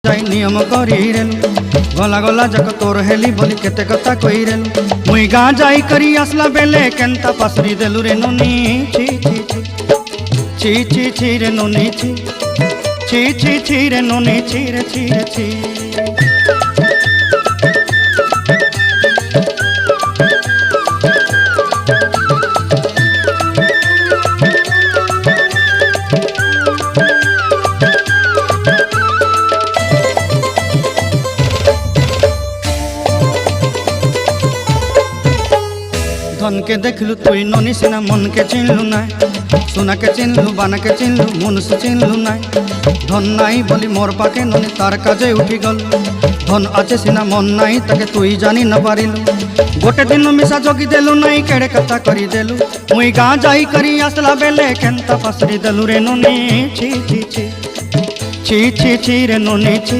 যাই নিয়ম করিরেলু গলা গলা যাক তোর হেলি বলি কেতে কথা কইরেলু মুই গাঁ যাই করি আসলা বেলে কেনতা পাসরি দেলু রে ননি ছি ছি ছি ছি ছি রে ননি ছি ছি ছি ছি রে ননি ছি রে ছি রে ছি। धन के देखलु तुई ननी सिना मन के चिन्हलु ना सोना के चिन्हलु बाना के चिन्हलु मनुष्य चिन्हलु ना धन नाई बोली मोर पाके ननी तार काजे उठी गल धन आचे सिना मन नाई ताके तुई जानी न पारिलु गोटे दिन मिसा जोगी देलु नाई केड़े कथा करी देलु मुई गाँ जाई करी आसला बेले केनता पासरी देलु रे ननी छी छी छी छी छी छी रे ननी छी।